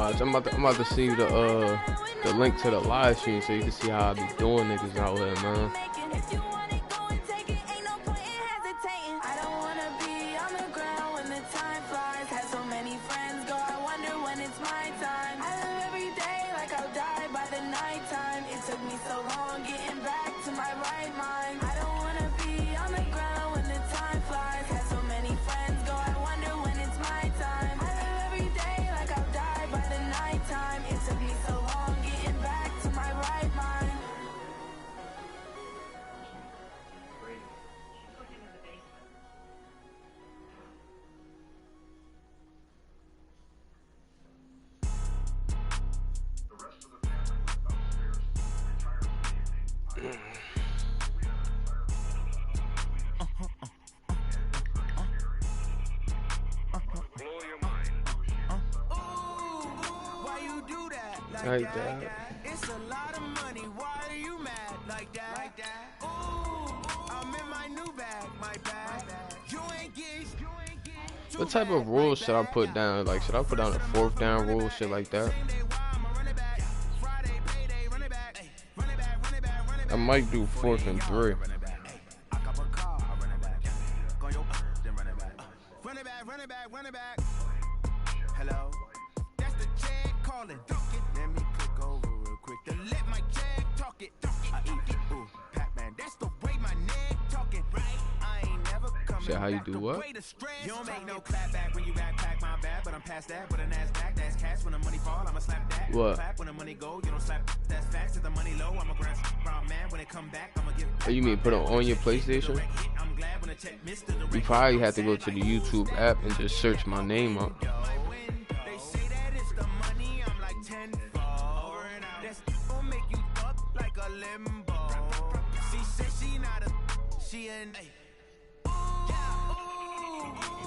Watch, I'm about to see the link to the live stream so you can see how I be doing niggas out here, man. Like that. It's a lot of money. Why are you mad like that? Ooh, I'm in my new bag, my bag. You ain't get. What type of rules should I put down? Like, should I put down a 4th down rule, shit like that? I might do 4th and 3. Hello, that's the check calling. Let me click over real quick to let my check talk it. I eat it, ooh, Pac-Man. That's the way my neck talking. Right, I ain't never coming. Shit, how you do what? You don't make no clap back when you backpack my bad, but I'm past that. With an ass back, that's cash. When the money fall, I'ma slap that. What? Clap when the money go, you don't slap. That's facts. If the money low, I'ma grab brown man. When it come back, I'ma give. Oh, you mean put it on your PlayStation? You probably have to go to the YouTube app and just search my name up. They say that it's the money, I'm like 10-fold. That's gonna make you up like a limbo. She said she not a, she an.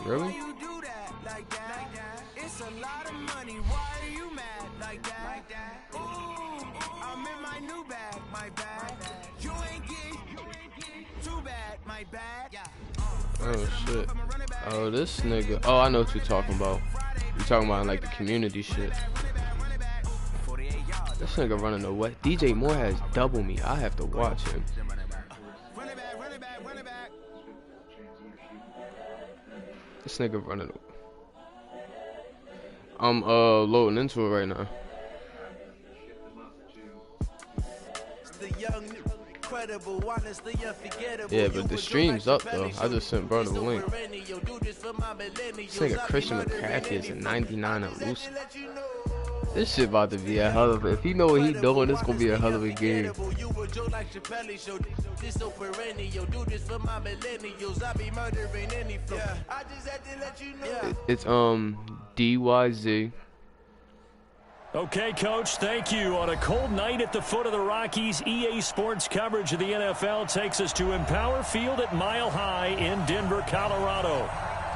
Really? Why you do that like that? It's a lot of money. Why are you mad like that? Ooh, I'm in my new bag, my bag. You ain't get too bad, my bag. Oh shit. Oh, this nigga. Oh, I know what you're talking about. You're talking about like the community shit. This nigga running away. DJ Moore has double me. I have to watch him. This nigga running away. I'm loading into it right now. Yeah, but the stream's up though. I just sent bro the link. This nigga Christian McCaffrey is a 99 elusive. This shit about to be a hell of a. If he know what he doing, this gonna be a hell of a game. It's DYZ. Okay, Coach, thank you. On a cold night at the foot of the Rockies, EA Sports coverage of the NFL takes us to Empower Field at Mile High in Denver, Colorado.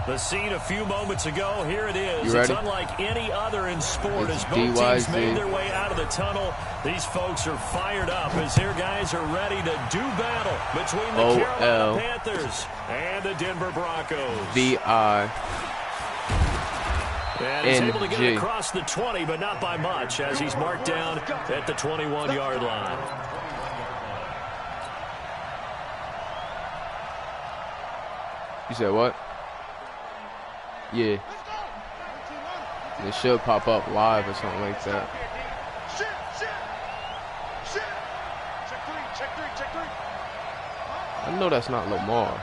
The scene a few moments ago, here it is. It's unlike any other in sport as both teams made their way out of the tunnel. These folks are fired up as their guys are ready to do battle between the Carolina Panthers and the Denver Broncos. V-I. And he's able to get it across the 20, but not by much, as he's marked down at the 21-yard line. You said what? Yeah. It should pop up live or something like that. I know that's not Lamar.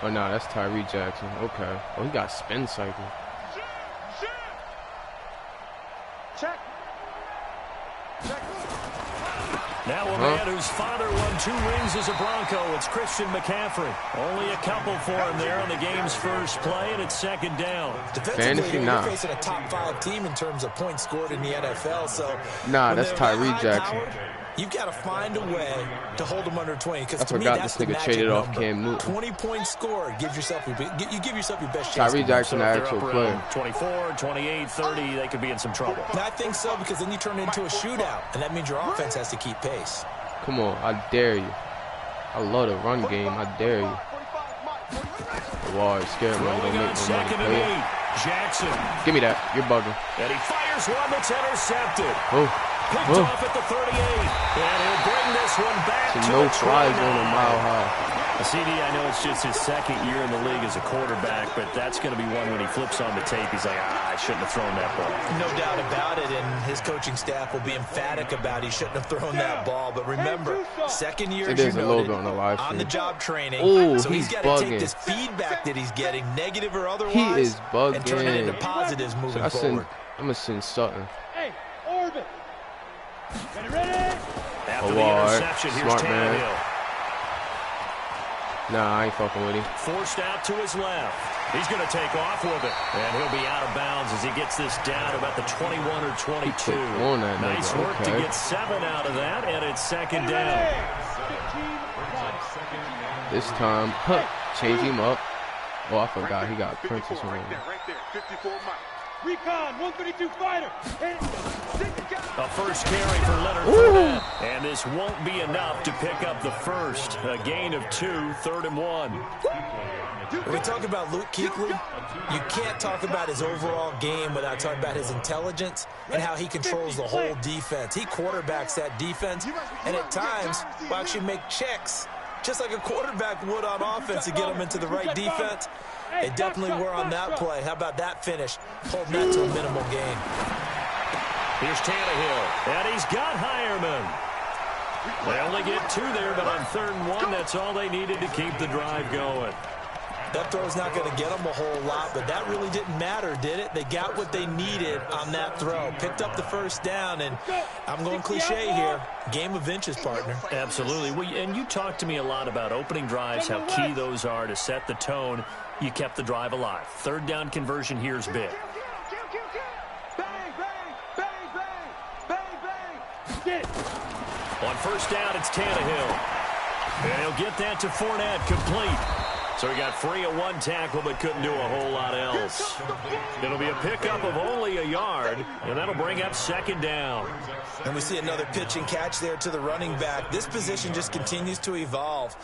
Oh, no, that's Tyree Jackson. Okay. Oh, he got spin cycle. Now a man whose father won 2 rings as a Bronco. It's Christian McCaffrey. Only a couple for him there on the game's first play, and it's second down. Fantasy, nah. Facing a top 5 team in terms of points scored in the NFL, so nah, that's Tyree Jackson. You've got to find a way to hold them under 20. I forgot this nigga traded off Cam Newton. 20 points scored. Give yourself your best chance. Tyree Jackson, the actual player. 24, 28, 30, they could be in some trouble. I think so, because then you turn it into a shootout, and that means your offense has to keep pace. Come on, I dare you. I love the run game. I dare you. Wow, it's scary, man. Don't make no money. Jackson. Give me that. You're bugging. And he fires one that's intercepted. Oh. Picked off at the 38. And he'll bring this one back to no the fly 29. zone a mile high. CD, I know it's just his second year in the league as a quarterback, but that's going to be one when he flips on the tape. He's like, I shouldn't have thrown that ball. No doubt about it, and his coaching staff will be emphatic about he shouldn't have thrown that ball. But remember, second year, it is a little bit on the live on the stream. job training. Oh, so he's got bugging. to take this feedback that he's getting, negative or otherwise, He is bugging. and turn it into positives moving forward. I'm going to send Sutton. Hey, Orbit. Ready? After the interception, here's Smart man. Tannehill. Nah, I ain't fucking with him. Forced out to his left. He's going to take off with it. And he'll be out of bounds as he gets this down about the 21 or 22. Nice work to get 7 out of that, and it's second down. This time, change him up. Oh, I forgot he got Princess on him. Recon, 132 fighter. A first carry for Leonard Fournette. And this won't be enough to pick up the first. A gain of 2, 3rd and 1. When we talk about Luke Kuechly, you can't talk about his overall game without talking about his intelligence and how he controls the whole defense. He quarterbacks that defense, and at times will actually make checks, just like a quarterback would on offense to get them into the right defense. They definitely were on that play. How about that finish? Holding that to a minimal gain. Here's Tannehill, and he's got Hireman. They only get 2 there, but on 3rd and 1, that's all they needed to keep the drive going. That throw's not going to get them a whole lot, but that really didn't matter, did it? They got what they needed on that throw. Picked up the first down, and I'm going cliche here. Game of inches, partner. Absolutely. Well, and you talked to me a lot about opening drives, how key those are to set the tone. You kept the drive alive. 3rd down conversion here is big. On 1st down, it's Tannehill. And he'll get that to Fournette, complete. So he got free of 1 tackle, but couldn't do a whole lot else. It'll be a pickup of only a yard, and that'll bring up 2nd down. And we see another pitch and catch there to the running back. This position just continues to evolve.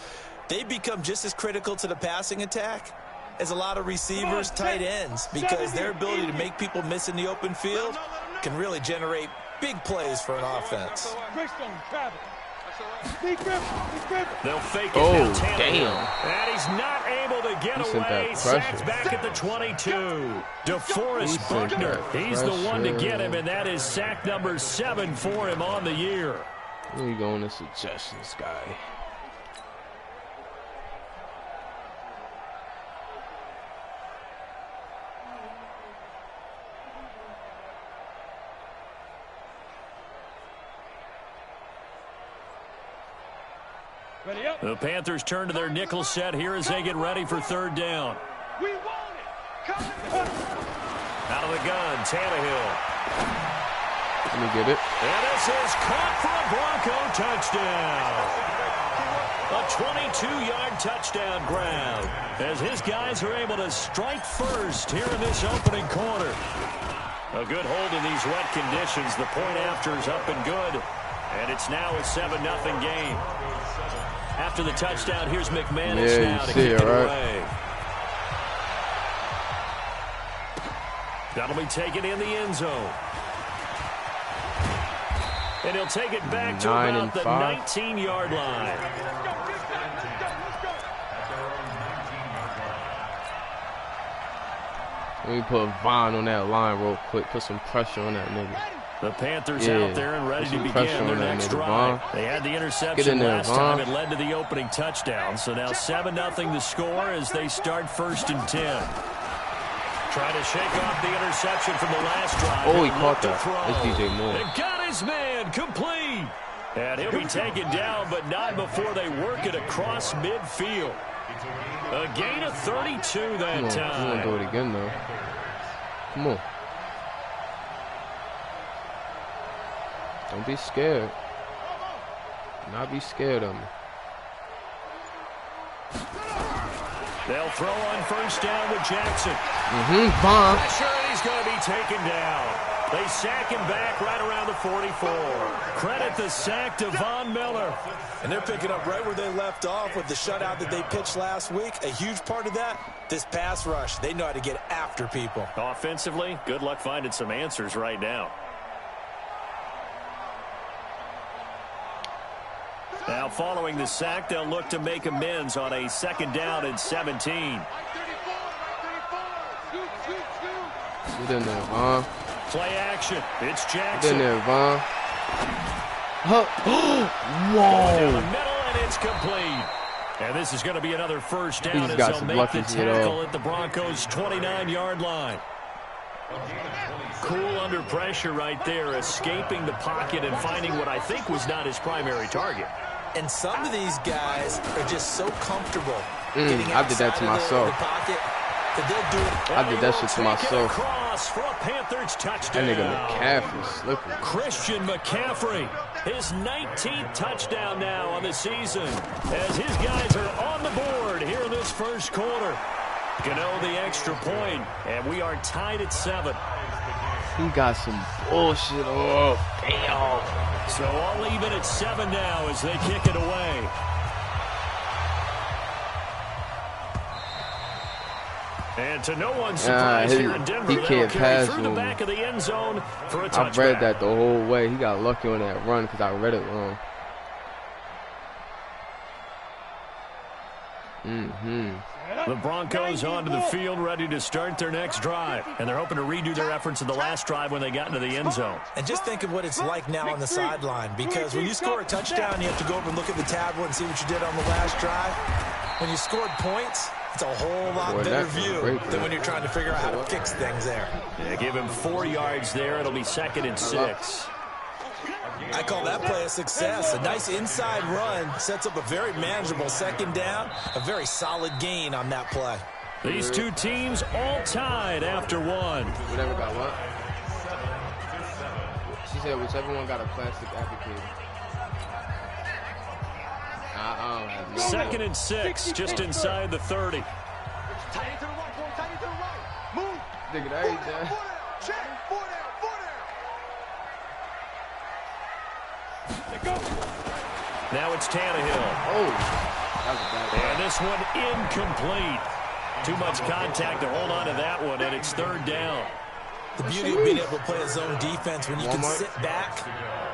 They become just as critical to the passing attack as a lot of receivers, tight ends, because their ability to make people miss in the open field can really generate big plays for an offense. They'll fake it. Oh, now, damn. And he's not able to get away. Sacked back at the 22. DeForest Buckner. He's the one to get him, and that is sack number 7 for him on the year. Where are you going to suggest this guy? The Panthers turn to their nickel set here as they get ready for 3rd down. We want it. Out of the gun, Tannehill. Let me get it. And this is caught for a Bronco touchdown. A 22-yard touchdown grab as his guys are able to strike first here in this opening quarter. A good hold in these wet conditions. The point after is up and good. And it's now a 7-0 game. After the touchdown, here's McManus now to kick it away. That'll be taken in the end zone. And he'll take it back to about the 19-yard line. Let me put Vaughn on that line real quick. Put some pressure on that nigga. The Panthers out there and ready to begin their next drive. They had the interception last time. It led to the opening touchdown. So now 7-0 the score as they start 1st and 10. Trying to shake off the interception from the last drive. Oh, he caught that. That's DJ Moore. And got his man complete. And he'll be taken down, but not before they work it across midfield. A gain of 32 that time. I'm going to do it again, though. Come on. Don't be scared. Not be scared of me. They'll throw on 1st down with Jackson. Vaughn. Pressure, and he's going to be taken down. They sack him back right around the 44. Credit the sack to Von Miller. And they're picking up right where they left off with the shutout that they pitched last week. A huge part of that, this pass rush. They know how to get after people. Offensively, good luck finding some answers right now. Now following the sack, they'll look to make amends on a 2nd down and 17. Get in there, Von. Play action. It's Get Jackson. in there, Von. Huh. Down the Whoa. middle, and it's complete. And this is going to be another first He down just as got they'll some make luck the to get tackle off. at the Broncos' 29-yard line. Cool under pressure right there, escaping the pocket and finding what I think was not his primary target. And some of these guys are just so comfortable getting I did that to outside of myself. the pocket that they'll do it. I did that shit to myself. Across for a Panthers touchdown. That nigga McCaffrey slipping. Christian McCaffrey, his 19th touchdown now on the season, as his guys are on the board here in this first quarter. Gano the extra point, and we are tied at 7. He got some bullshit off. Damn. So all even at 7 now as they kick it away. And to no one's surprise here in Denver, he they'll can't carry pass through the him. back of the end zone for a touchback. I read that the whole way. He got lucky on that run because I read it wrong. The Broncos onto the field, ready to start their next drive. And they're hoping to redo their efforts in the last drive when they got into the end zone. And just think of what it's like now on the sideline, because when you score a touchdown, you have to go over and look at the tablet and see what you did on the last drive. When you scored points, it's a whole lot better view than when you're trying to figure out how to fix things there. Yeah, give him 4 yards there. It'll be 2nd and 6. I call that play a success. A nice inside run sets up a very manageable 2nd down, a very solid gain on that play. These two teams all tied after 1. Whatever got what? She said whichever one got a plastic applicator. I don't have no 2nd and 6, just inside the 30. Tight into the right, boy. Tight into the right. Move. Nigga, that ain't that. Check. 4 down. 4 down. Let go. Now it's Tannehill. Oh, that was a bad And this one incomplete. Too much contact to hold on to that one, and it's 3rd down. The beauty of being able to play a zone defense when you can sit back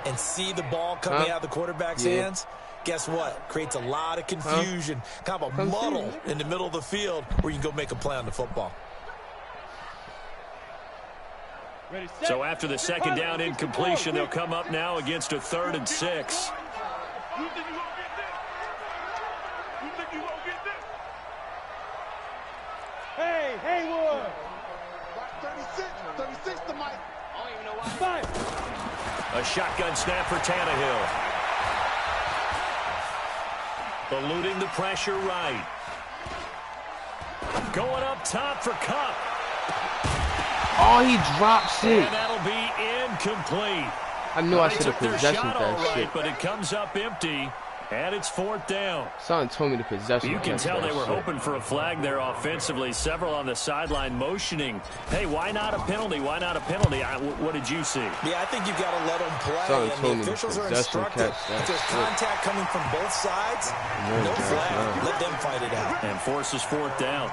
and see the ball coming out of the quarterback's hands. Guess what? Creates a lot of confusion, kind of a muddle in the middle of the field where you can go make a play on the football. Ready, set. So after the 2nd down incompletion, they'll come up now against a 3rd and 6. You think you won't get this? You think you won't get this? Hey, Haywood. 36 to Mike. I don't even know why. A shotgun snap for Tannehill. Eluding the pressure right. Going up top for Cup. Oh, he drops it. And that'll be incomplete. I knew I They should have took their possessioned shot all that right, shit. but it comes up empty, and it's 4th down. Someone told me to possession. You can tell that they were shit. hoping for a flag there offensively. Several on the sideline motioning. Hey, why not a penalty? Why not a penalty? What did you see? Yeah, I think you've got to let them play, Someone and told the me to officials are possession instructed. catch that If there's shit. contact coming from both sides, no flag. Let them fight it out. And forces 4th down.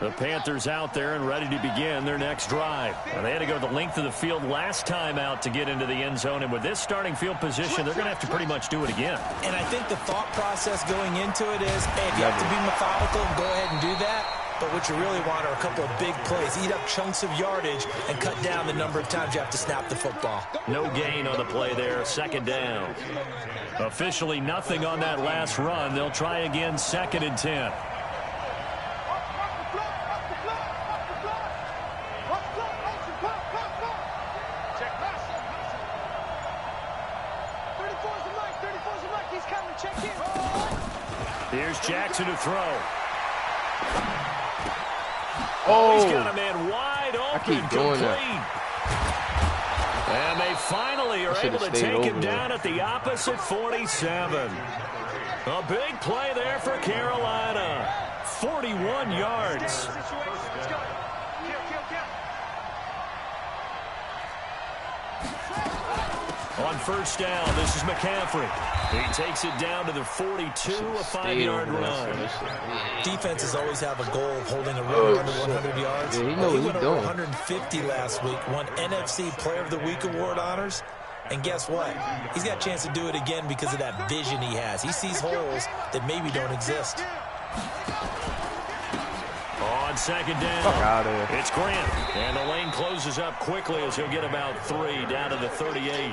The Panthers out there and ready to begin their next drive. Now, they had to go the length of the field last time out to get into the end zone, and with this starting field position, they're going to have to pretty much do it again. And I think the thought process going into it is, hey, if you have to be methodical, go ahead and do that. But what you really want are a couple of big plays. Eat up chunks of yardage and cut down the number of times you have to snap the football. No gain on the play there, 2nd down. Officially nothing on that last run. They'll try again, 2nd and 10. Here's Jackson to throw. Oh, He's got a man wide open, keep doing complete. And they finally are able to take him down at the opposite 47. A big play there for Carolina. 41 yards. On first down, this is McCaffrey. He takes it down to the 42, a 5-yard run. Defenses always have a goal of holding a runner under 100 yards. Yeah, he knows he went what over he's doing. 150 last week, won NFC Player of the Week award honors. And guess what? He's got a chance to do it again because of that vision he has. He sees holes that maybe don't exist. On second down, Fuck out of here. it's Grant. And the lane closes up quickly as he'll get about 3 down to the 38.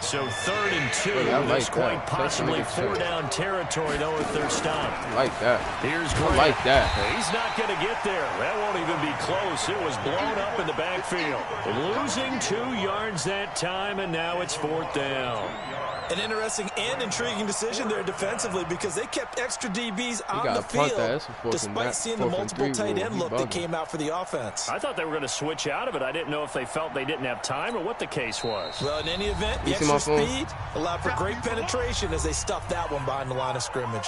So 3rd and 2. Hey, I like This quite that. possibly That's really 4-down territory, though, if they're stopped. I like that. Here's I Grant. like that. He's not going to get there. That won't even be close. It was blown up in the backfield. Losing 2 yards that time, and now it's 4th down. An interesting and intriguing decision there defensively because they kept extra DBs on got the a punt there. field That's a fourth and despite back- seeing the fourth and multiple three tight rule. end He look that bugging. came out for the offense. I thought they were going to switch out of it. I didn't know if they felt they didn't have time or what the case was. Well, in any event, the You see my extra phone? speed allowed for great penetration as they stuffed that one behind the line of scrimmage.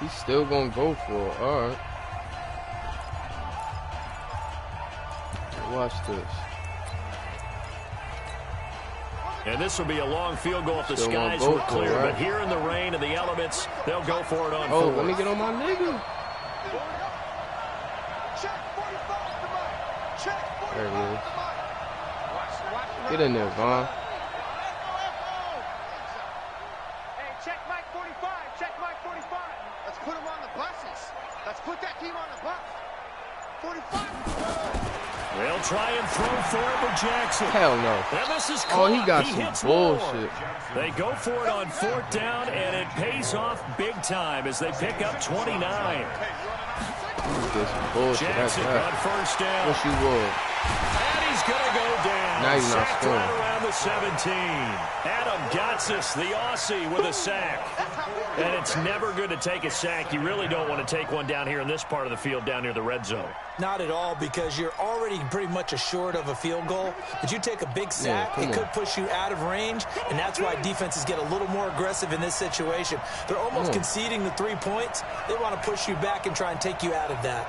He's still gonna go for it. All right. Watch this. And this will be a long field goal if the Still gonna skies go were for it, clear. right? But here in the rain and the elements, they'll go for it on Oh, 4th. let me get on my nigga. There he is. Get in there, Vaughn. Hey, check Mike 45. Check Mike 45. Let's put him on the buses. Let's put that team on the bus. 45. They'll try and throw for it with Jackson. Hell no. And this is Oh, he caught. got hits some more. bullshit. They go for it on 4th down, and it pays off big time as they pick up 29. He did some bullshit. That's Jackson on that. first down. Wish you would. And he's going to go down. Now he's not Sacked scoring. right around the 17. Adam Gotsis, the Aussie, with a sack. And it's never good to take a sack. You really don't want to take one down here in this part of the field down near the red zone. Not at all, because you're already pretty much assured of a field goal. But you take a big sack, come it on. could push you out of range, and that's why defenses get a little more aggressive in this situation. They're almost conceding the 3 points. They want to push you back and try and take you out of that.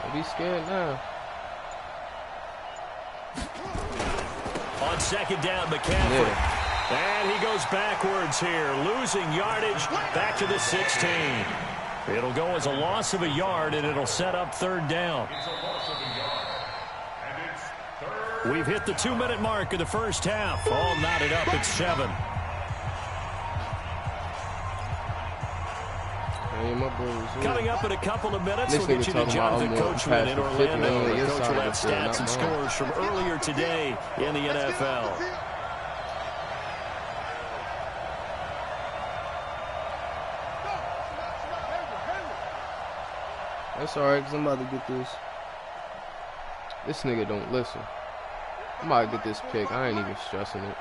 Don't be scared now. On second down, McCaffrey. And he goes backwards here, losing yardage back to the 16. It'll go as a loss of a yard, and it'll set up 3rd down. We've hit the 2-minute mark of the first half. All knotted up at 7. Coming up in a couple of minutes, This we'll nigga get you to talking about Jonathan I'm more Coachman in fast for flipping Orlando. on The your coach side will of have the field, stats and not mine. scores from earlier today in the NFL. That's alright, because I'm about to get this. This nigga don't listen. I'm about to get this pick. I ain't even stressing it.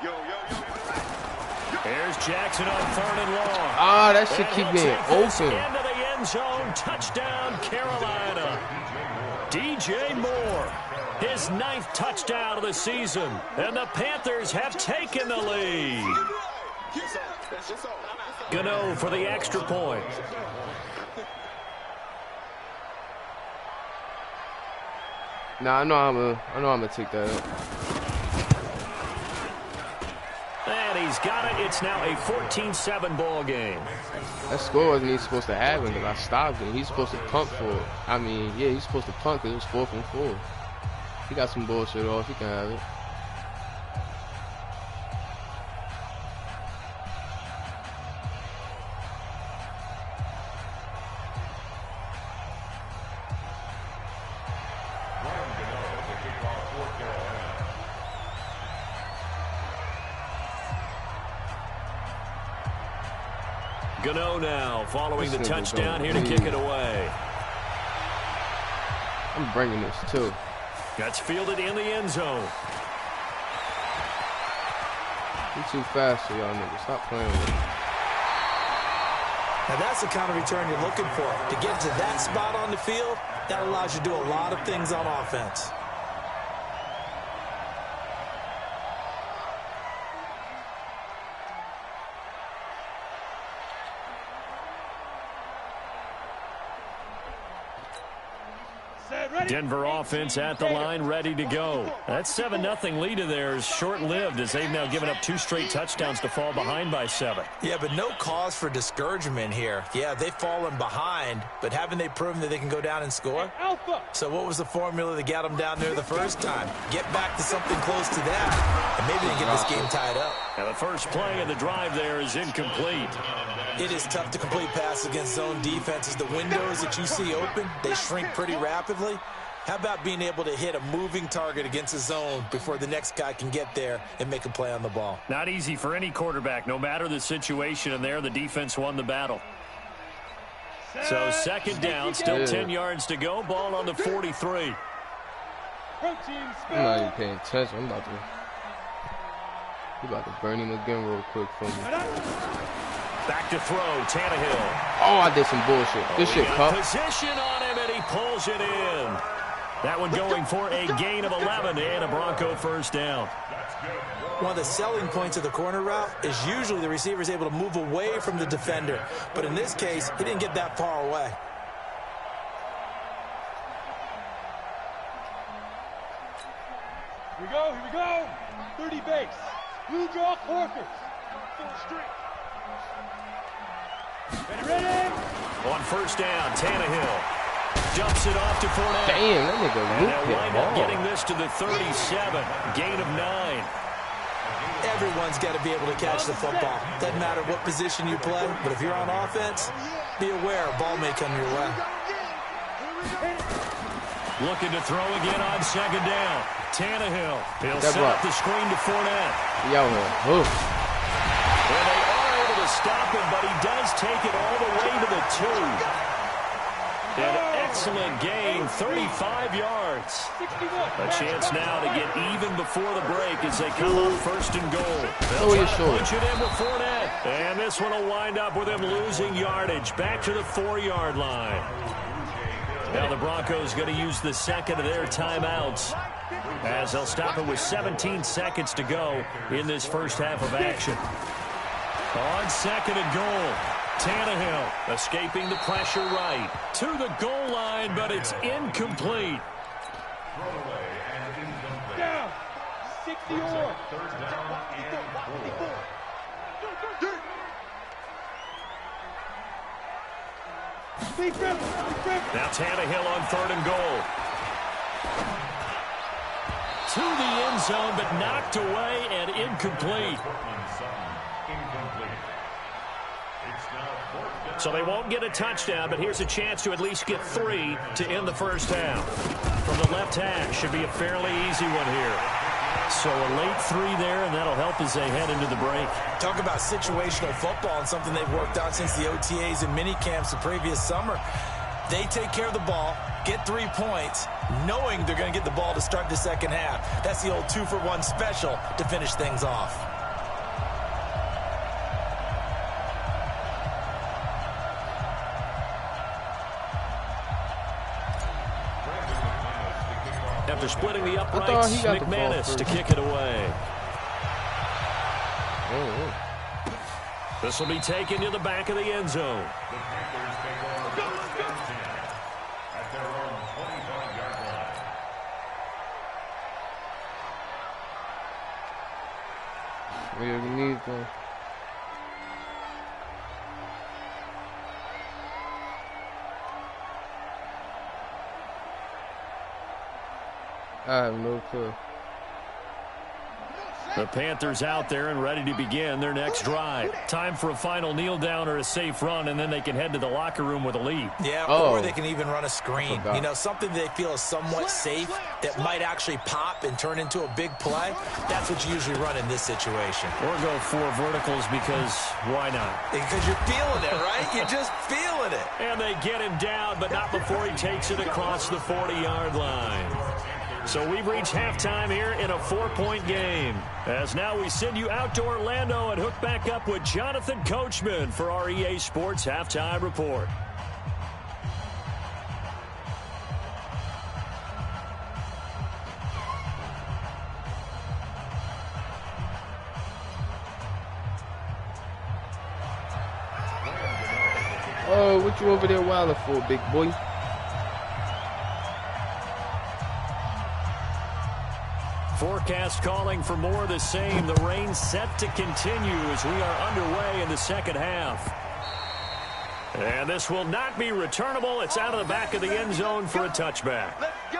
Here's Jackson on 3rd and long. Ah, that shit And keep he'll being take this open. into the end zone. Touchdown, Carolina. DJ Moore, his 9th touchdown of the season. And the Panthers have taken the lead. Gano for the extra point. Nah, I know I'm gonna take that up. And he's got it. It's now a 14-7 ball game. That score wasn't even supposed to happen because I stopped him. He's supposed to punt for it. I mean, yeah, he's supposed to punt because it was 4th and 4. He got some bullshit off. He can have it. Gano now following the This nigga touchdown don't here to leave. kick it away. I'm bringing this too. That's fielded in the end zone. You too fast for y'all niggas. Stop playing with me. Now that's the kind of return you're looking for. To get to that spot on the field, that allows you to do a lot of things on offense. Denver offense at the line, ready to go. That 7-0 lead of theirs short-lived as they've now given up 2 straight touchdowns to fall behind by 7. Yeah, but no cause for discouragement here. Yeah, they've fallen behind, but haven't they proven that they can go down and score? So what was the formula that got them down there the first time? Get back to something close to that, and maybe they get this game tied up. Now the first play of the drive there is incomplete. It is tough to complete passes against zone defenses. The windows that you see open, they shrink pretty rapidly. How about being able to hit a moving target against a zone before the next guy can get there and make a play on the ball? Not easy for any quarterback, no matter the situation, and there the defense won the battle. So second down, still 10 yards to go, ball on the 43. I'm not even paying attention. I'm about to burn him again real quick for me. Back to throw, Tannehill. Oh, I did some bullshit. This shit cut. Position on him, and he pulls it in. That one going for a gain of 11 and a Bronco first down. One of the selling points of the corner route is usually the receiver is able to move away from the defender. But in this case, he didn't get that far away. Here we go. 30 base. Blue draw quarters. Full strength. Ready? On first down, Tannehill jumps it off to Fournette. Damn, that nigga and they'll wind up getting this to the 37. Gain of 9. Everyone's got to be able to catch the football. Doesn't matter what position you play, but if you're on offense, be aware a ball may come your way. Looking to throw again on second down. Tannehill. He'll set up the screen to Fournette. Yo, and they are able to stop him, but he does take it all the way to the 2. An excellent gain, 35 yards. A chance now to get even before the break as they come up first and goal. They'll try to punch it in with Fournette. And this one will wind up with him losing yardage back to the 4-yard line. Now the Broncos going to use the second of their timeouts as they'll stop it with 17 seconds to go in this first half of action. On second and goal, Tannehill escaping the pressure right to the goal line, but it's incomplete. Down. 60 or. Now Tannehill on third and goal. To the end zone, but knocked away and incomplete. So they won't get a touchdown, but here's a chance to at least get 3 to end the first half. From the left hash, should be a fairly easy one here. So a late 3 there, and that'll help as they head into the break. Talk about situational football and something they've worked out since the OTAs and mini camps the previous summer. They take care of the ball, get 3 points, knowing they're going to get the ball to start the second half. That's the old 2-for-1 special to finish things off. After splitting the uprights, McManus to kick it away. This will be taken to the back of the end zone. We need to. I have no clue. The Panthers out there and ready to begin their next drive. Time for a final kneel down or a safe run, and then they can head to the locker room with a lead. Yeah, or they can even run a screen. You know, something they feel is somewhat safe that might actually pop and turn into a big play. That's what you usually run in this situation. Or go 4 verticals because why not? Because you're feeling it, right? You're just feeling it. And they get him down, but not before he takes it across the 40-yard line. So we've reached halftime here in a 4-point game. As now we send you out to Orlando and hook back up with Jonathan Coachman for our EA Sports Halftime Report. Oh, what you over there wilding for, big boy? Forecast calling for more of the same. The rain set to continue as we are underway in the second half. And this will not be returnable. It's out of the back of the end zone for a touchback. Let's go.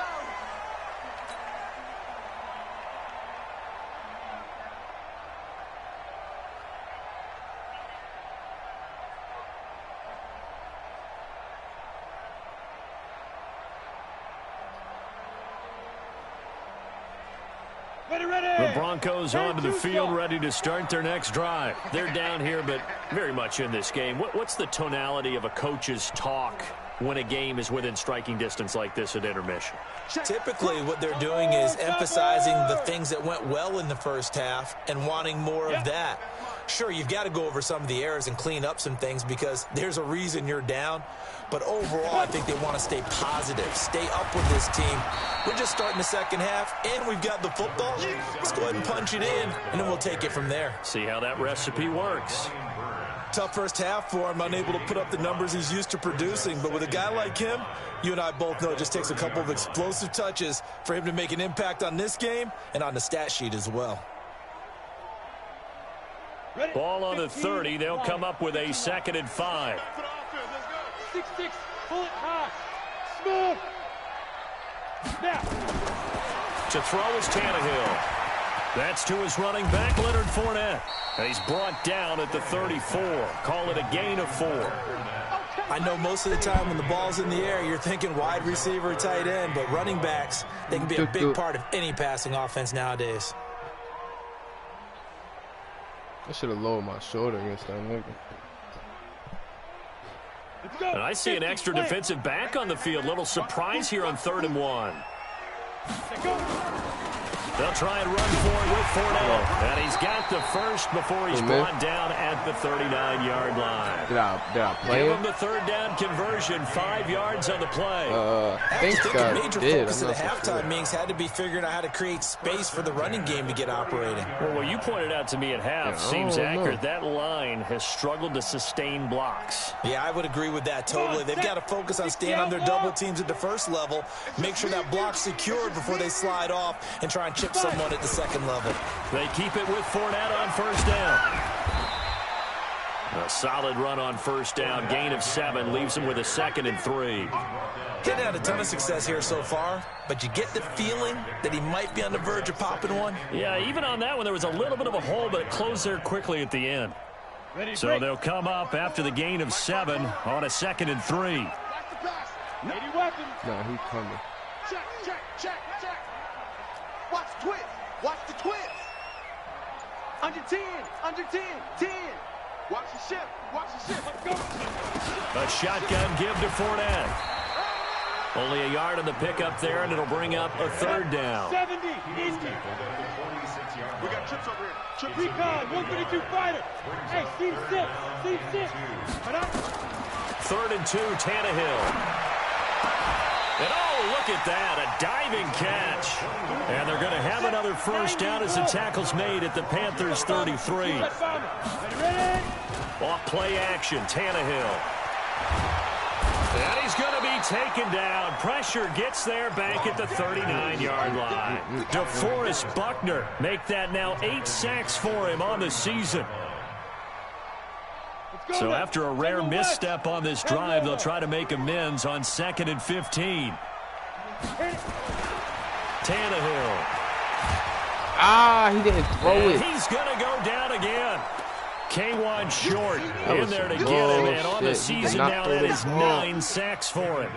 The Broncos onto the field, ready to start their next drive. They're down here, but very much in this game. What's the tonality of a coach's talk when a game is within striking distance like this at intermission? Typically, what they're doing is emphasizing the things that went well in the first half and wanting more of that. Sure, you've got to go over some of the errors and clean up some things because there's a reason you're down. But overall, I think they want to stay positive, stay up with this team. We're just starting the second half, and we've got the football. Let's go ahead and punch it in, and then we'll take it from there. See how that recipe works. Tough first half for him, unable to put up the numbers he's used to producing. But with a guy like him, you and I both know it just takes a couple of explosive touches for him to make an impact on this game and on the stat sheet as well. Ball on the 30. They'll come up with a 2nd and 5. 6-6, pull it high. Smooth. Now. To throw is Tannehill. That's to his running back, Leonard Fournette. And he's brought down at the 34. Call it a gain of 4. I know most of the time when the ball's in the air, you're thinking wide receiver, tight end, but running backs, they can be a big part of any passing offense nowadays. I should have lowered my shoulder against that nigga. And I see an extra defensive back on the field. Little surprise here on 3rd and 1. They'll try and run for it with Fournette. And he's got the first before he's brought down at the 39-yard line. Did I play Give him? him the 3rd down conversion, 5 yards on the play. I think a major focus of the I'm not so halftime sure. meetings had to be figuring out how to create space for the running game to get operating. Well, what you pointed out to me at half Yeah, seems I don't accurate. know. That line has struggled to sustain blocks. Yeah, I would agree with that totally. They've got to focus on staying on their double teams at the first level, make sure that block's secured before they slide off and try and chip someone at the second level. They keep it with Fournette on 1st down. A solid run on 1st down. Gain of 7 leaves him with a 2nd and 3. Didn't have a ton of success here so far, but you get the feeling that he might be on the verge of popping one. Yeah, even on that one, there was a little bit of a hole, but it closed there quickly at the end. So they'll come up after the gain of 7 on a 2nd and 3. Nah, he's coming. Check, check, check, check. Watch the twist. Watch the twist. Under 10, under 10, 10. Watch the shift. Watch the shift. Let's go. A shotgun give to Fournette. Only a yard on the pickup there, and it'll bring up a 3rd down. 70, easy. We got trips over here. Trip recon, 132 fighter. Hey, seam 6, seam 6. 3rd and 2, Tannehill. And oh, look at that, a diving catch. And they're going to have another 1st down as the tackle's made at the Panthers 33. Off play action, Tannehill. And he's going to be taken down. Pressure gets there back at the 39-yard line. DeForest Buckner make that now 8 sacks for him on the season. So after a rare misstep on this drive, they'll try to make amends on 2nd and 15. Tannehill. Ah, he didn't throw it. He's going to go down again. K1 Short in there to get him. And on the season now, that is 9 sacks for him.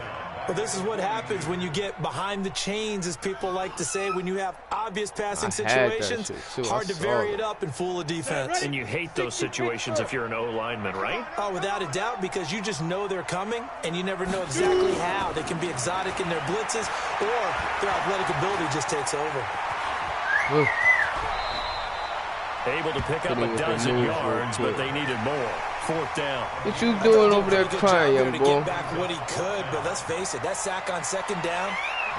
Well, this is what happens when you get behind the chains, as people like to say. When you have obvious passing situations, hard to vary it up and fool a defense. And you hate those situations if you're an O-lineman, right? Oh, without a doubt, because you just know they're coming, and you never know exactly how. They can be exotic in their blitzes, or their athletic ability just takes over. Able to pick up a dozen yards, but they needed more. 4th down. What you doing over there crying, young boy? Get back what he could, but let's face it, that sack on 2nd down,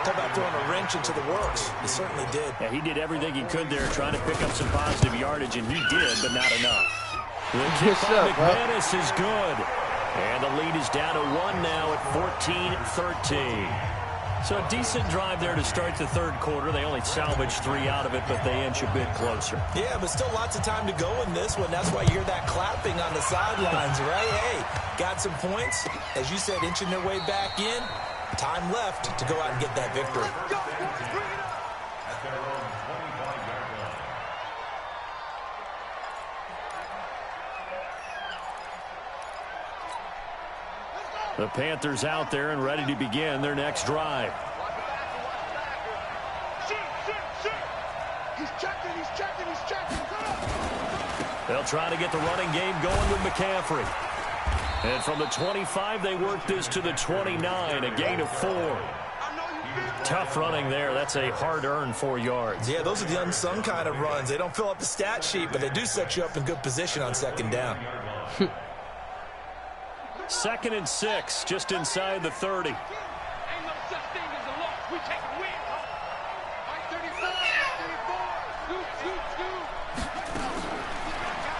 talk about throwing a wrench into the works. He certainly did. Yeah, he did everything he could there, trying to pick up some positive yardage, and he did, but not enough. The kick by McManus is good. And the lead is down to 1 now at 14-13. So a decent drive there to start the 3rd quarter. They only salvaged 3 out of it, but they inch a bit closer. Yeah, but still lots of time to go in this one. That's why you hear that clapping on the sidelines, right? Hey, got some points. As you said, inching their way back in. Time left to go out and get that victory. The Panthers out there and ready to begin their next drive. He's checking. They'll try to get the running game going with McCaffrey. And from the 25, they work this to the 29, a gain of 4. Tough running there. That's a hard-earned 4 yards. Yeah, those are the unsung kind of runs. They don't fill up the stat sheet, but they do set you up in good position on 2nd down. 2nd and 6, just inside the 30. Ain't no such thing as a loss. We take a win. 34.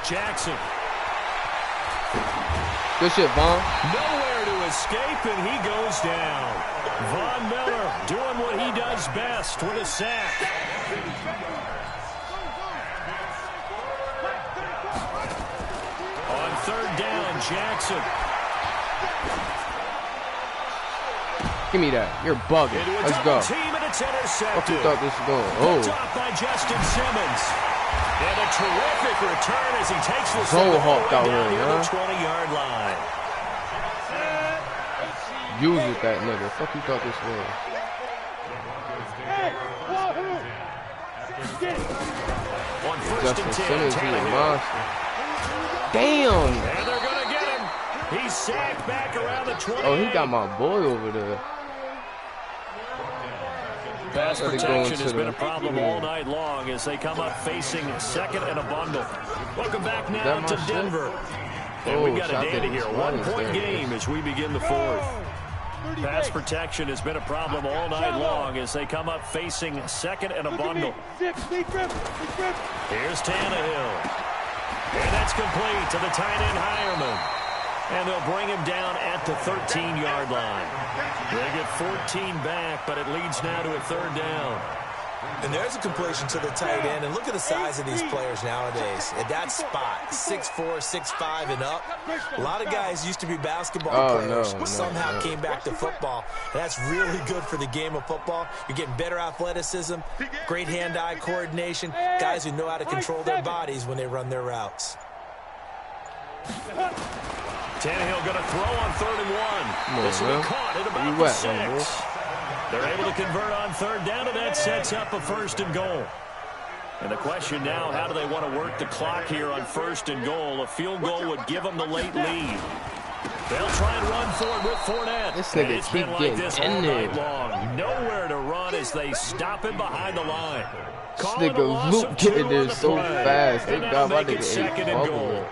Jackson. Good shit, Vaughn. Nowhere to escape, and he goes down. Von Miller doing what he does best with a sack. On 3rd down, Jackson. Give me that. You're bugging. Let's go. Team and it's intercepted. What you thought this was going? Picked off by Justin Simmons. And a terrific return as he takes the Hawk out down here, near the 20-yard line. Use it, that nigga. Fuck you thought this was? On 1st and 10, Simmons, he a Tannehill. monster. Damn. And they're going to get him. He's sacked back around the 20. Oh, he got my boy over there. Pass protection has been a problem all night long as they come up facing 2nd and a bundle. Welcome back now to Denver. And we've got a dandy here. 1-point game as we begin the 4th. Pass protection has been a problem all night long as they come up facing 2nd and a bundle. Here's Tannehill. And that's complete to the tight end Hireman. And they'll bring him down at the 13-yard line. They get 14 back, but it leads now to a 3rd down. And there's a completion to the tight end. And look at the size of these players nowadays. At that spot, 6'4", 6'5", and up. A lot of guys used to be basketball players. Somehow came back to football. And that's really good for the game of football. You're getting better athleticism, great hand-eye coordination, guys who know how to control their bodies when they run their routes. Tannehill going to throw on 3rd and 1. This will be caught at about the 6. They're able to convert on 3rd down, and that sets up a 1st and goal. And the question now, how do they want to work the clock here on 1st and goal? A field goal would give them the late lead. They'll try and run forward with Fournette. This nigga it's been keep like this all getting in night long. Nowhere to run as they stop him behind the line. This nigga Luke getting there so fast. They got my nigga 2nd and goal.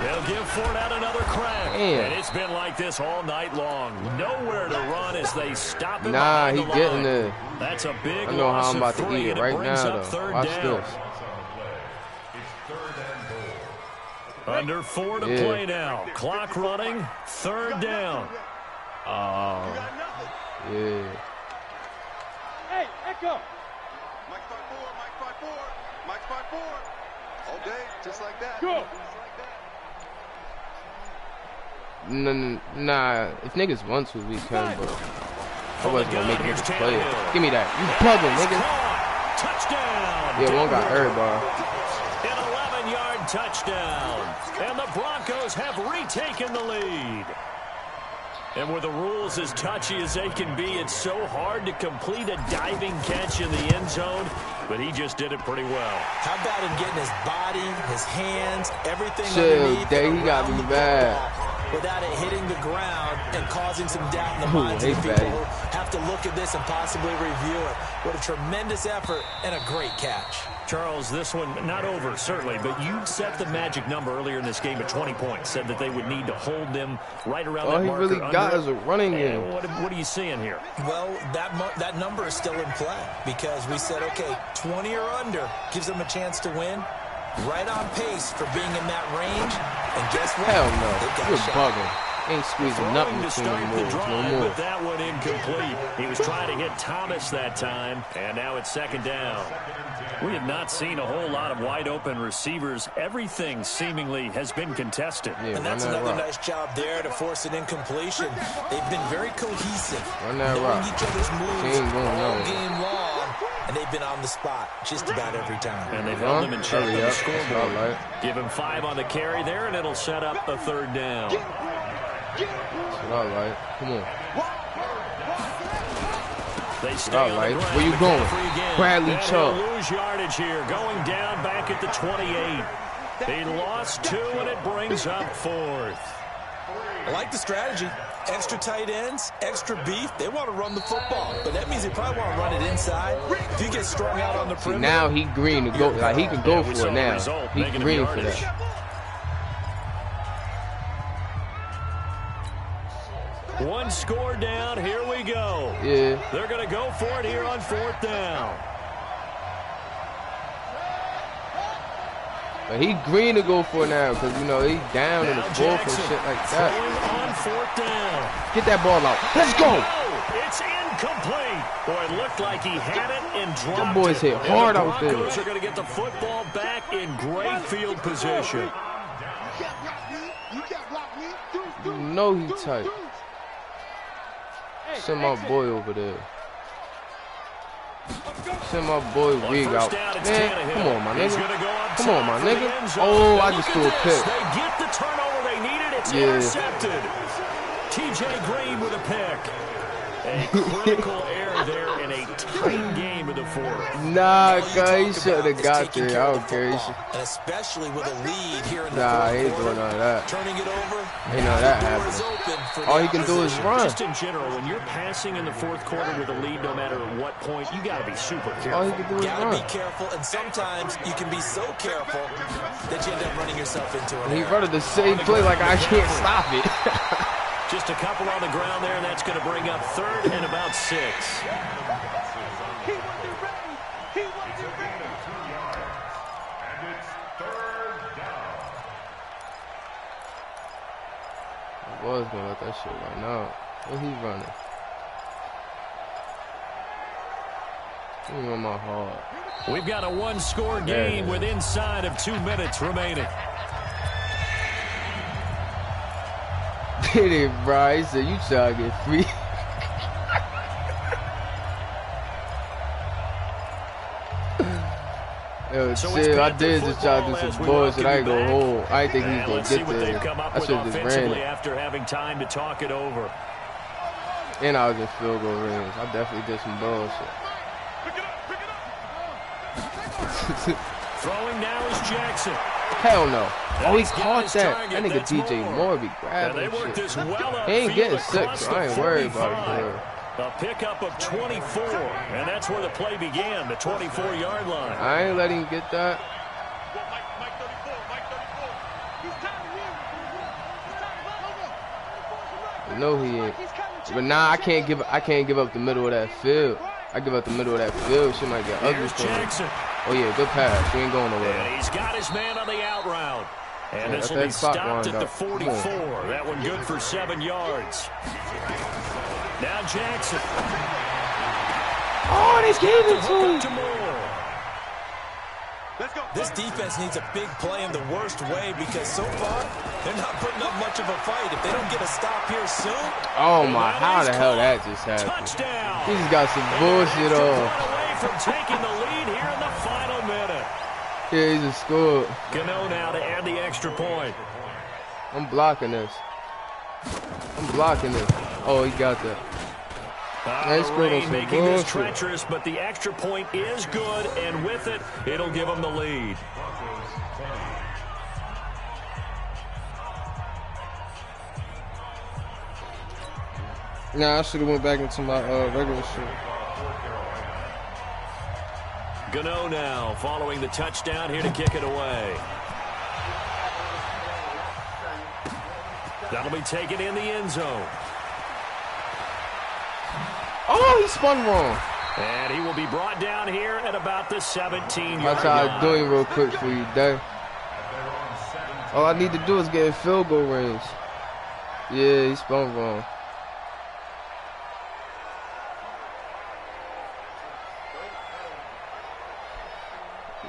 They'll give Fournette another crack. Damn. And it's been like this all night long. Nowhere to run as they stop him. Nah, he the line. getting there. That's a big I know how I'm about to three, eat it right now, though. Watch this. Under 4 to play now. Clock running. 3rd down. Oh. Yeah. Hey, Echo. Mike 5-4. Mike 5-4. All day, just like that. Go. Nah, if niggas want to, we can, but I wasn't gonna make niggas play it. Give me that. You bugging, nigga. Touchdown. Yeah, one got hurt, bro. An 11-yard touchdown. And the Broncos have retaken the lead. And with the rules as touchy as they can be, it's so hard to complete a diving catch in the end zone, but he just did it pretty well. How about him getting his body, his hands, everything Chill, underneath Day, he got me bad. Without it hitting the ground and causing some doubt in the minds of people who have to look at this and possibly review it. What a tremendous effort and a great catch. Charles, this one not over, certainly, but you set the magic number earlier in this game at 20 points. Said that they would need to hold them right around that marker. All he really got is a running game. What are you seeing here? Well, that number is still in play because we said, okay, 20 or under gives them a chance to win. Right on pace for being in that range. And guess what? Hell no. You're bugging. Ain't squeezing nothing between the moves no more. But that one incomplete. He was trying to hit Thomas that time, and now it's second down. We have not seen a whole lot of wide open receivers. Everything seemingly has been contested. Yeah, and that's another nice job there to force an incompletion. They've been very cohesive. Run that knowing each other's moves all on. game long, and they've been on the spot just about every time. And they've held them in check on the scoreboard. Right. Give him 5 on the carry there, and it'll set up a third down. All right, come on. They stay all right, where you going? Bradley Chubb. Lose yardage here, going down back at the 28. They lost 2, and it brings up 4th. I like the strategy. Extra tight ends, extra beef. They want to run the football, but that means they probably want to run it inside. If you get strung out on the perimeter, now he green to go. Like he can go for it now. He green for that. One score down, here we go. Yeah. They're going to go for it here on 4th down. But he green to go for it now because, you know, he's down in the fourth and shit like that. On 4th down. Get that ball out. Let's go. It's incomplete. Boy, it looked like he had it and dropped it. Them boys hit hard out there. The Broncos are going to get the football back in great field position. You know he tight. Send my boy over there. Send my boy Rig out. Man, come on, my nigga. Come on, my nigga. Oh, I just threw a pick. They get the turnover they needed. It's intercepted. TJ Green with a pick. A critical error there in a tight game of the 4th. Nah, guys, he should have got there. I don't care. And especially with a lead here in the nah, he ain't doing none of that. Turning it over. Ain't none of that happening. All he can do is run. Just in general, when you're passing in the 4th quarter with a lead, no matter what point, you got to be super careful. All he can do is run. Got to be careful, and sometimes you can be so careful that you end up running yourself into an He running the same play like I can't stop it. Just a couple on the ground there, and that's going to bring up 3rd and about 6. I was going to let that shit run out. Where he running? Give me on my hard. We've got a one-score game with inside of 2 minutes remaining. Did it, bro. He said, you try to get free. Yo, shit, I did just try to do some bullshit. I ain't gonna hold. I didn't think he was gonna get there. I should have just ran it. After having time to talk it over. And I was in field goal range. I definitely did some bullshit. Throwing now is Jackson. Hell no. Oh, he caught that. That nigga DJ Moore be grabbing shit. He ain't getting sick, so I ain't worried about it. A pickup of 24, and that's where the play began, the 24-yard line. I ain't letting him get that. No, he ain't. But nah, I can't give up the middle of that field. I give up the middle of that field. Shit might get ugly for him. Oh yeah, good pass. We ain't going nowhere. And he's got his man on the out route. And this will be stopped at the 44. That one good for 7 yards. Now Jackson. Oh, they gave it to him. This defense needs a big play in the worst way because so far they're not putting up much of a fight. If they don't get a stop here soon. Oh my, how the hell that just happened? Touchdown. He just got some bullshit on. Away from taking the lead here in the final minute. Yeah, he just scored. Gano now to add the extra point. I'm blocking this. I'm blocking this. Oh, he got that. Nice The scored on rain some making this bullshit. treacherous, but the extra point is good, and with it, it'll give them the lead. Nah, I should have went back into my regular shit. Gano now following the touchdown here to kick it away. That'll be taken in the end zone. Oh, he spun wrong. And he will be brought down here at about the 17-yard Watch how I line. do it real quick for you, Dave. All I need to do is get in field goal range. Yeah, he spun wrong.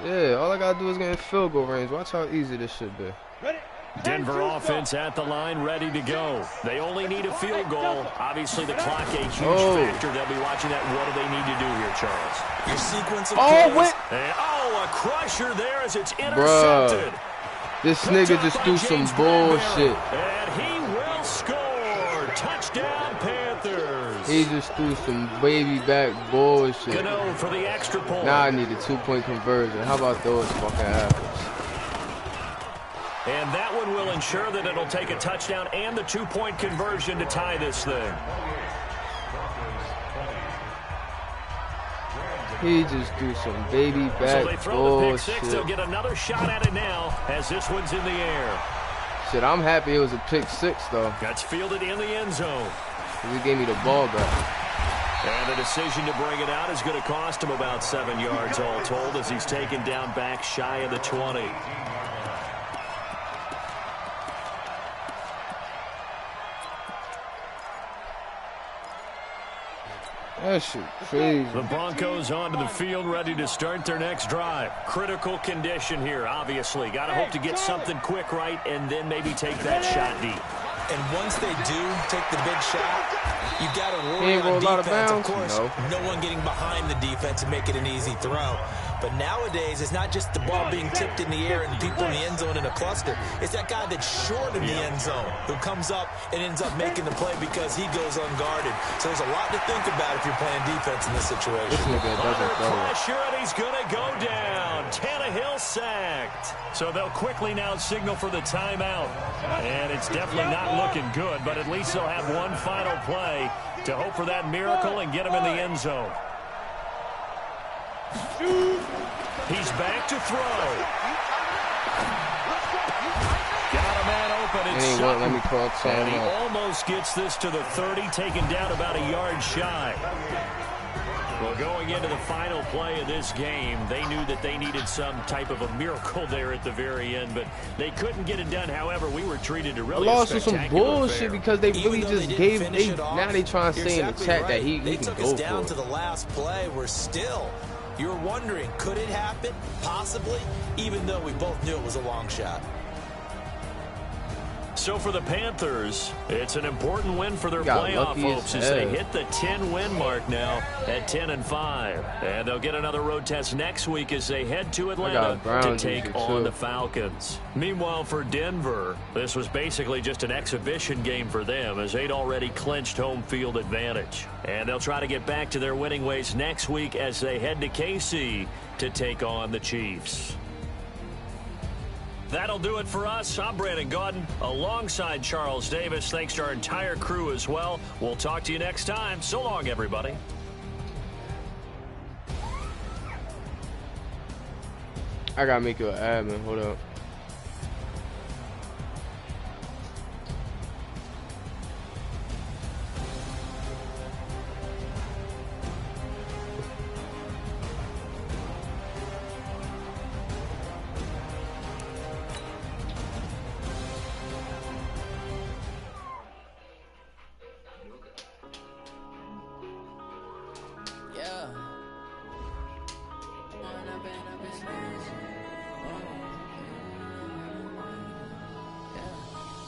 Yeah, all I gotta do is get in field goal range. Watch how easy this should be. Denver offense at the line, ready to go. They only need a field goal. Obviously, the clock a huge factor. They'll be watching that. What do they need to do here, Charles? Your sequence of what? And, a crusher there as it's intercepted. Bruh, this nigga just threw some bullshit. And he will score. Touchdown, Panthers. He just threw some baby back bullshit. Gano for the extra point. Now I need a 2-point conversion. How about those fucking apples? And that one will ensure that it'll take a touchdown and the 2-point conversion to tie this thing. He just threw some baby back So they throw the pick six. bullshit. They'll get another shot at it now as this one's in the air. Shit, I'm happy it was a pick six though. That's fielded in the end zone. He gave me the ball back. And the decision to bring it out is going to cost him about 7 yards all told as he's taken down back shy of the 20. That shit crazy. The Broncos onto the field, ready to start their next drive. Critical condition here, obviously. Got to hope to get something quick right and then maybe take that shot deep. And once they do take the big shot, you got to worry on defense. Of course, no one getting behind the defense and make it an easy throw. But nowadays, it's not just the ball being tipped in the air and people in the end zone in a cluster. It's that guy that's short in the end zone who comes up and ends up making the play because he goes unguarded. So there's a lot to think about if you're playing defense in this situation. This nigga doesn't throw it. Pressure, and he's going to go down. Tannehill sacked. So they'll quickly now signal for the timeout. And it's definitely not looking good, but at least they'll have one final play to hope for that miracle and get him in the end zone. He's back to throw. Got a man open. It's Let me call and he timeout. almost gets this to the 30, taken down about a yard shy. Well, going into the final play of this game, they knew that they needed some type of a miracle there at the very end, but they couldn't get it done. However, we were treated to really lost with some spectacular bullshit affair. because they really just gave. Now they trying to You're say in the exactly chat right. that he They can took go us for down it. to the last play. We're still. You're wondering, could it happen? Possibly, even though we both knew it was a long shot. So for the Panthers, it's an important win for their Got playoff lucky as hopes as they hell. hit the 10-win mark now at 10-5. And they'll get another road test next week as they head to Atlanta to Browns take easy, on too. the Falcons. Meanwhile, for Denver, this was basically just an exhibition game for them as they'd already clinched home field advantage. And they'll try to get back to their winning ways next week as they head to KC to take on the Chiefs. That'll do it for us. I'm Brandon Gaudin alongside Charles Davis. Thanks to our entire crew as well. We'll talk to you next time. So long, everybody. I gotta make you an admin. Hold up.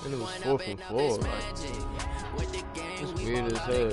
And it was 4th and 4. Like, it's weird as hell.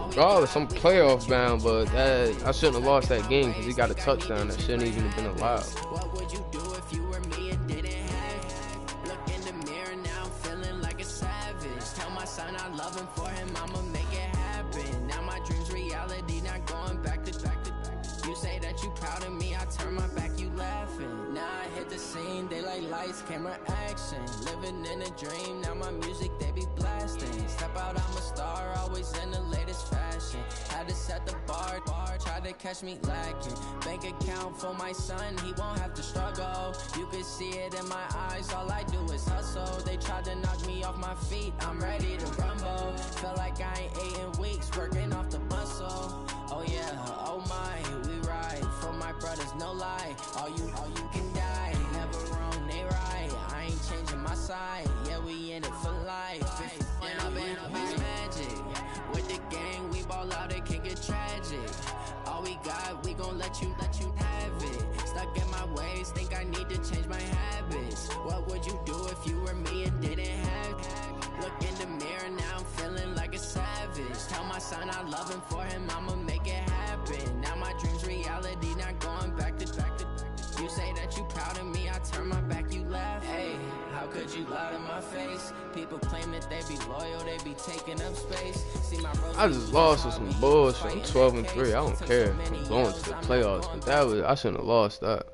Regardless, I'm playoff bound, but I shouldn't have lost that game because he got a touchdown that shouldn't even have been allowed. What would you do if you were me and didn't have? Look in the mirror now, I'm feeling like a savage. Tell my son I love him, for him I'ma make it happen. Now my dream's reality, not going back to back to back. You say that you proud of me, I turn my back, you laughing. Now I hit the scene, they like lights, camera, action. Living in a dream, now my music they be blasting. Step out, I'm a star, always in the latest fashion. Had to set the bar, try to catch me lacking. Bank account for my son, he won't have to struggle. You can see it in my eyes, all I do is hustle. They tried to knock me off my feet, I'm ready to rumble. Feel like I ain't ate in weeks, working off the muscle. Oh yeah, oh my, we ride for my brothers, no lie. All you can die, never wrong, they right. I ain't changing my side, yeah, we in it for life. I've been magic with the gang, we ball out, it can get tragic. All we got, we gon' let you have it. Stuck in my ways, think I need to change my habits. What would you do if you were me and didn't have? Look in the mirror now, I'm feeling like a savage. Tell my son I love him, for him I'ma make it happen. Now my dream's reality, not going back to back to back. You say that you proud of me, I turn my back, you laugh. Hey, how could you lie to my face? People claim that they be loyal, they be taking up space. See my I just lost with some bullshit. I'm 12 and 3. I don't care. I'm going to the playoffs, but I shouldn't have lost that.